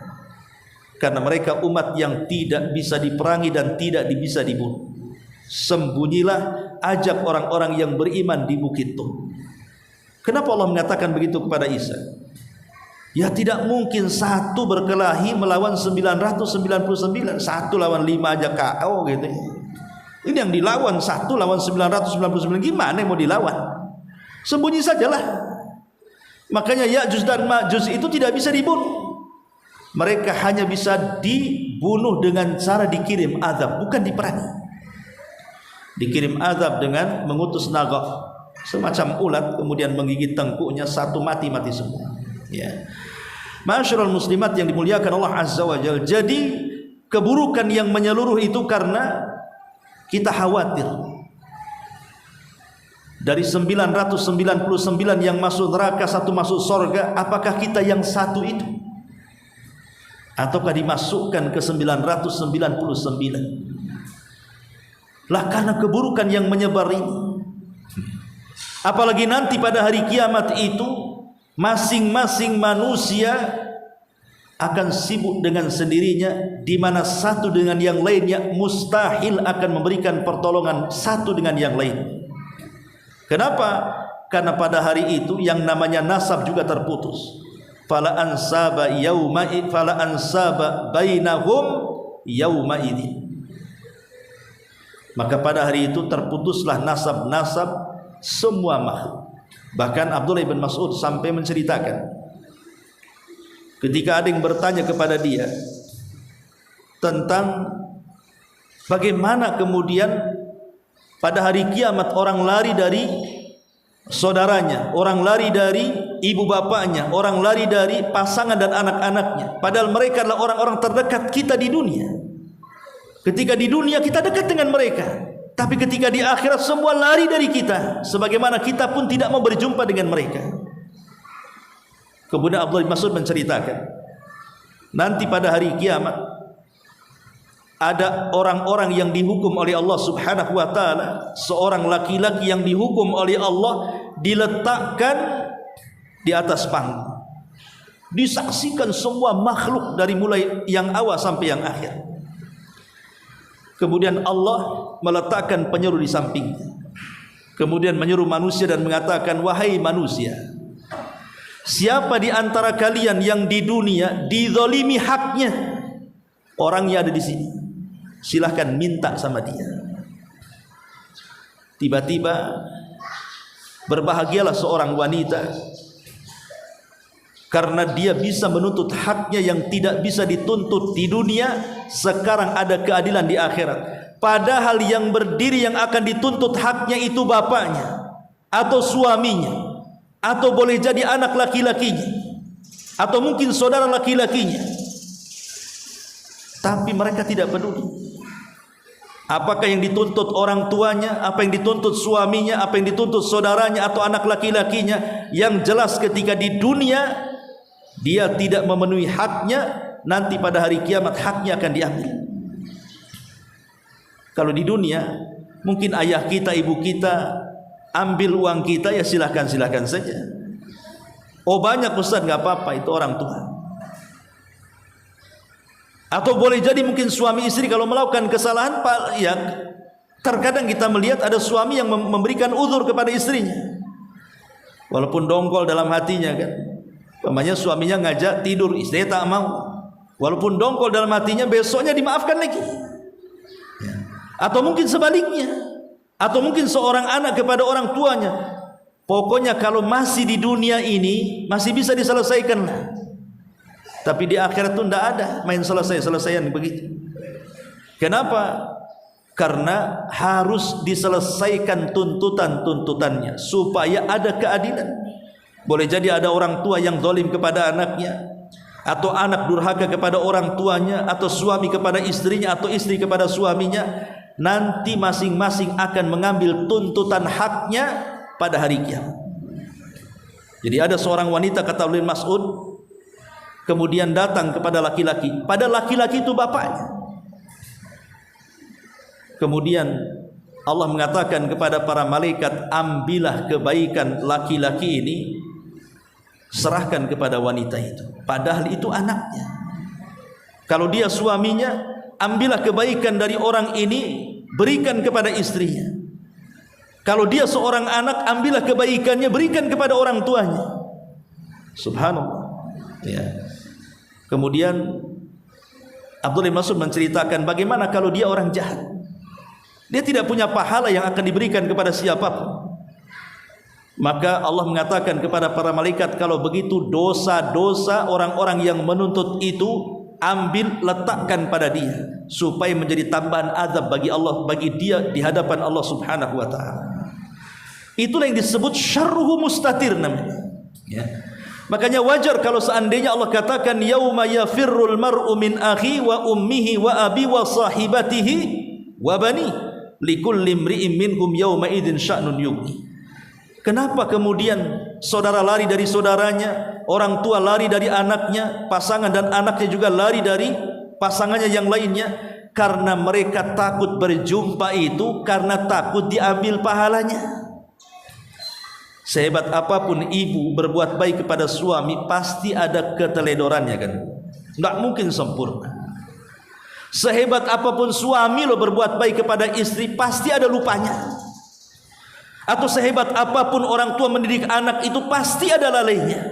karena mereka umat yang tidak bisa diperangi dan tidak bisa dibunuh. Sembunyilah, ajak orang-orang yang beriman di bukit Tur. Kenapa Allah mengatakan begitu kepada Isa? Ya tidak mungkin 1 berkelahi melawan 999, 1 lawan 5 aja KO gitu. Ini yang dilawan 1 lawan 999, gimana yang mau dilawan? Sembunyi sajalah. Makanya Ya'juj dan Ma'juj itu tidak bisa dibunuh. Mereka hanya bisa dibunuh dengan cara dikirim azab, bukan diperangi. Dikirim azab dengan mengutus naga, semacam ulat, kemudian menggigit tengkuknya, 1 mati semua. Ya. Ma'asyiral muslimat yang dimuliakan Allah Azza wa Jalla, jadi keburukan yang menyeluruh itu karena kita khawatir dari 999 yang masuk neraka, satu masuk surga, apakah kita yang satu itu ataukah dimasukkan ke 999? Lah karena keburukan yang menyebar ini. Apalagi nanti pada hari kiamat itu masing-masing manusia akan sibuk dengan sendirinya, di mana satu dengan yang lainnya mustahil akan memberikan pertolongan satu dengan yang lain. Kenapa? Karena pada hari itu yang namanya nasab juga terputus. Fala ansaba bainahum yauma idzin. Maka pada hari itu terputuslah nasab-nasab semua makhluk. Bahkan Abdullah bin Mas'ud sampai menceritakan, ketika ada yang bertanya kepada dia tentang bagaimana kemudian pada hari kiamat orang lari dari saudaranya, orang lari dari ibu bapaknya, orang lari dari pasangan dan anak-anaknya, padahal mereka adalah orang-orang terdekat kita di dunia. Ketika di dunia kita dekat dengan mereka, tapi ketika di akhirat semua lari dari kita, sebagaimana kita pun tidak mau berjumpa dengan mereka. Kemudian Abdullah bin Mas'ud menceritakan, nanti pada hari kiamat ada orang-orang yang dihukum oleh Allah Subhanahu wa taala, seorang laki-laki yang dihukum oleh Allah diletakkan di atas panggung, disaksikan semua makhluk dari mulai yang awal sampai yang akhir. Kemudian Allah meletakkan penyeru di sampingnya, kemudian menyuruh manusia dan mengatakan, wahai manusia, siapa di antara kalian yang di dunia dizalimi haknya, orangnya ada di sini, silahkan minta sama dia. Tiba-tiba berbahagialah seorang wanita, karena dia bisa menuntut haknya yang tidak bisa dituntut di dunia. Sekarang ada keadilan di akhirat. Padahal yang berdiri yang akan dituntut haknya itu bapaknya atau suaminya, atau boleh jadi anak laki-lakinya, atau mungkin saudara laki-lakinya. Tapi mereka tidak peduli apakah yang dituntut orang tuanya, apa yang dituntut suaminya, apa yang dituntut saudaranya atau anak laki-lakinya. Yang jelas ketika di dunia dia tidak memenuhi haknya, nanti pada hari kiamat haknya akan diambil. Kalau di dunia mungkin ayah kita, ibu kita ambil uang kita, ya silahkan saja. Oh banyak Ustaz, nggak apa-apa, itu orang tua. Atau boleh jadi mungkin suami istri kalau melakukan kesalahan, ya terkadang kita melihat ada suami yang memberikan uzur kepada istrinya, walaupun dongkol dalam hatinya kan. Umpamanya suaminya ngajak tidur, istrinya tak mau, walaupun dongkol dalam hatinya, besoknya dimaafkan lagi. Atau mungkin sebaliknya, atau mungkin seorang anak kepada orang tuanya, pokoknya kalau masih di dunia ini masih bisa diselesaikan lah, tapi di akhirat itu tidak ada main selesaian begitu. Kenapa? Karena harus diselesaikan tuntutannya supaya ada keadilan. Boleh jadi ada orang tua yang zalim kepada anaknya, atau anak durhaka kepada orang tuanya, atau suami kepada istrinya, atau istri kepada suaminya. Nanti masing-masing akan mengambil tuntutan haknya pada hari kiamat. Jadi ada seorang wanita, kata Abdullah bin Mas'ud, kemudian datang kepada laki-laki, pada laki-laki itu bapaknya. Kemudian Allah mengatakan kepada para malaikat, ambillah kebaikan laki-laki ini, serahkan kepada wanita itu, padahal itu anaknya. Kalau dia suaminya, ambillah kebaikan dari orang ini, berikan kepada istrinya. Kalau dia seorang anak, ambillah kebaikannya, berikan kepada orang tuanya. Subhanallah ya. Kemudian Abdullah bin Mas'ud menceritakan bagaimana kalau dia orang jahat, dia tidak punya pahala yang akan diberikan kepada siapapun. Maka Allah mengatakan kepada para malaikat, kalau begitu dosa-dosa orang-orang yang menuntut itu ambil, letakkan pada dia, supaya menjadi tambahan azab bagi Allah, bagi dia di hadapan Allah Subhanahu wa taala. Itulah yang disebut syarruhu mustatir namanya. Ya. Makanya wajar kalau seandainya Allah katakan yauma yafirrul mar'u min akhi wa ummihi wa abi wa sahibatihi wa bani likulli imri'in minhum yauma idzin sya'nun yughni. Kenapa kemudian saudara lari dari saudaranya, orang tua lari dari anaknya, pasangan dan anaknya juga lari dari pasangannya yang lainnya? Karena mereka takut berjumpa itu, karena takut diambil pahalanya. Sehebat apapun ibu berbuat baik kepada suami, pasti ada keteledorannya kan? Nggak mungkin sempurna. Sehebat apapun suami lo berbuat baik kepada istri, pasti ada lupanya. Atau sehebat apapun orang tua mendidik anak itu, pasti ada lalainya.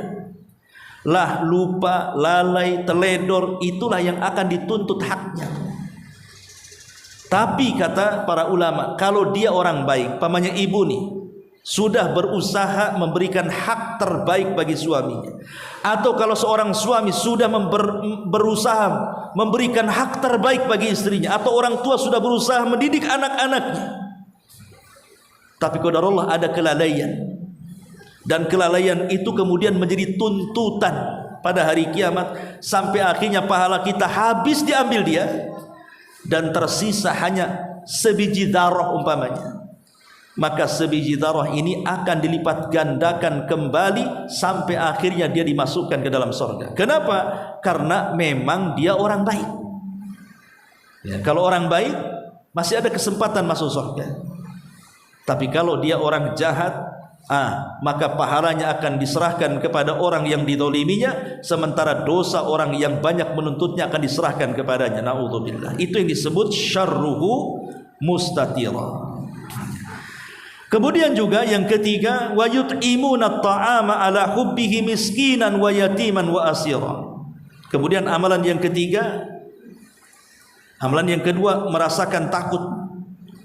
Lah lupa, lalai, teledor, itulah yang akan dituntut haknya. Tapi kata para ulama, kalau dia orang baik, pamannya ibu nih, sudah berusaha memberikan hak terbaik bagi suaminya, atau kalau seorang suami sudah berusaha memberikan hak terbaik bagi istrinya, atau orang tua sudah berusaha mendidik anak-anaknya, tapi qadarullah ada kelalaian, dan kelalaian itu kemudian menjadi tuntutan pada hari kiamat, sampai akhirnya pahala kita habis diambil dia, dan tersisa hanya sebiji darah umpamanya. Maka sebiji darah ini akan dilipat gandakan kembali sampai akhirnya dia dimasukkan ke dalam surga. Kenapa? Karena memang dia orang baik. Ya, kalau orang baik masih ada kesempatan masuk surga. Tapi kalau dia orang jahat, maka pahalanya akan diserahkan kepada orang yang didoliminya, sementara dosa orang yang banyak menuntutnya akan diserahkan kepadanya. Na'udzubillah. Itu yang disebut syarruhu mustatira. Kemudian juga yang ketiga, wa yut'imuna at-ta'ama ala hubbihi miskinan wa yatiman wa asira. Kemudian amalan yang ketiga, amalan yang kedua merasakan takut.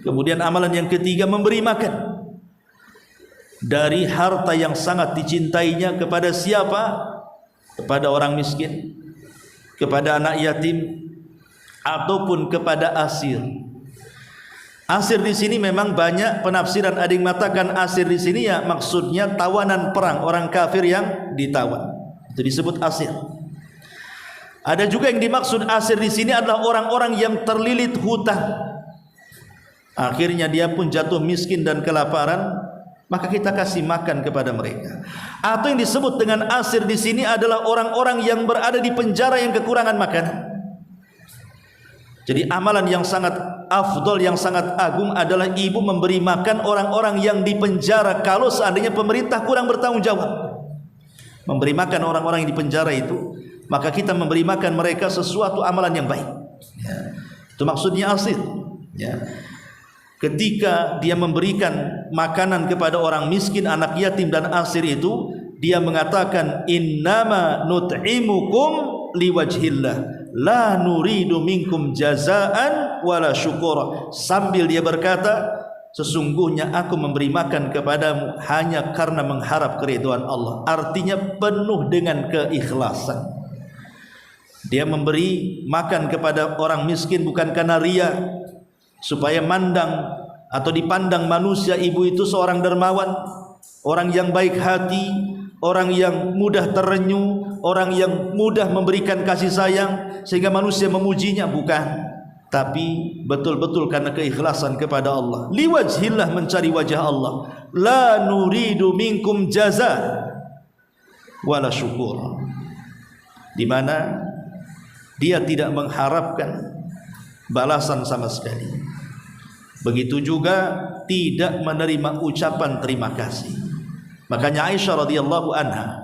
Kemudian amalan yang ketiga memberi makan dari harta yang sangat dicintainya kepada siapa? Kepada orang miskin, kepada anak yatim, ataupun kepada asir. Asir di sini memang banyak penafsiran. Ada yang mengatakan asir di sini ya maksudnya tawanan perang, orang kafir yang ditawan. Itu disebut asir. Ada juga yang dimaksud asir di sini adalah orang-orang yang terlilit hutang. Akhirnya dia pun jatuh miskin dan kelaparan, maka kita kasih makan kepada mereka. Atau yang disebut dengan asir di sini adalah orang-orang yang berada di penjara yang kekurangan makanan. Jadi amalan yang sangat afdol, yang sangat agung adalah ibu memberi makan orang-orang yang di penjara kalau seandainya pemerintah kurang bertanggung jawab. Memberi makan orang-orang yang di penjara itu, maka kita memberi makan mereka sesuatu amalan yang baik. Ya. Itu maksudnya asir. Ya. Ketika dia memberikan makanan kepada orang miskin, anak yatim dan asir itu, dia mengatakan innama nut'imukum liwajhillah la nuridu minkum jazaan wala syukura. Sambil dia berkata, sesungguhnya aku memberi makan kepadamu hanya karena mengharap keridhaan Allah. Artinya penuh dengan keikhlasan. Dia memberi makan kepada orang miskin bukan karena riya, supaya mandang atau dipandang manusia ibu itu seorang dermawan, orang yang baik hati, orang yang mudah terenyuh, orang yang mudah memberikan kasih sayang sehingga manusia memujinya. Bukan, tapi betul-betul karena keikhlasan kepada Allah. Liwajhillah, mencari wajah Allah. La nuridu minkum jaza wala syukur, di mana dia tidak mengharapkan balasan sama sekali. Begitu juga tidak menerima ucapan terima kasih. Makanya Aisyah radhiyallahu anha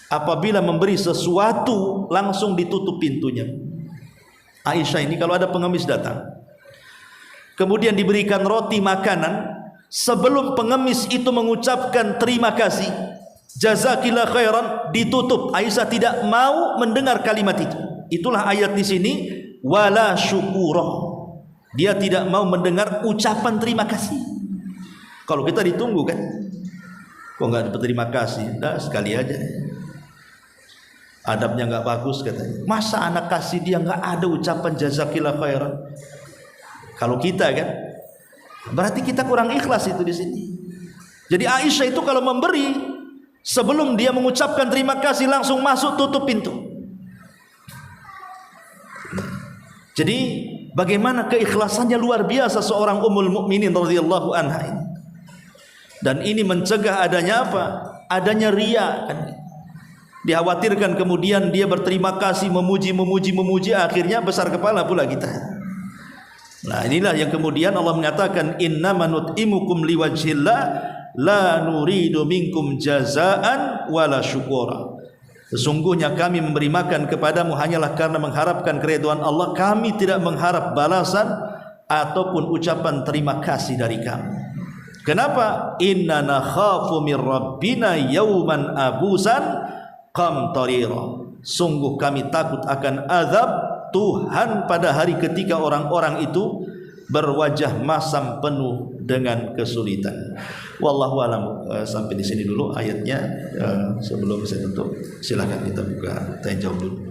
apabila memberi sesuatu langsung ditutup pintunya. Aisyah ini kalau ada pengemis datang, kemudian diberikan roti makanan, sebelum pengemis itu mengucapkan terima kasih, jazakillah khairan, ditutup. Aisyah tidak mau mendengar kalimat itu. Itulah ayat di sini, wala syukurah. Dia tidak mau mendengar ucapan terima kasih. Kalau kita ditunggu kan, kok nggak dapat terima kasih? Dah sekali aja. Adabnya nggak bagus katanya. Masa anak kasih dia nggak ada ucapan jazakillah khairan? Kalau kita kan, berarti kita kurang ikhlas itu di sini. Jadi Aisyah itu kalau memberi, Sebelum dia mengucapkan terima kasih langsung masuk tutup pintu. Jadi bagaimana keikhlasannya luar biasa seorang Ummul Mukminin radhiyallahu anha ini. Dan ini mencegah adanya apa? Adanya riya kan. Dikhawatirkan kemudian dia berterima kasih, memuji, akhirnya besar kepala pula kita. Nah, inilah yang kemudian Allah mengatakan innama nut'imukum liwajhillah la nuridu minkum jazaan wala syukura. Sesungguhnya kami memberi makan kepadamu hanyalah karena mengharapkan keridhaan Allah, kami tidak mengharap balasan ataupun ucapan terima kasih dari kamu. Kenapa? Inna nakhafu min rabbina yawman abusan qamtarira. Sungguh kami takut akan azab Tuhan pada hari ketika orang-orang itu berwajah masam penuh dengan kesulitan. Wallahu alam. Sampai di sini dulu ayatnya. Sebelum saya tutup, silakan kita buka tanya jawab dulu.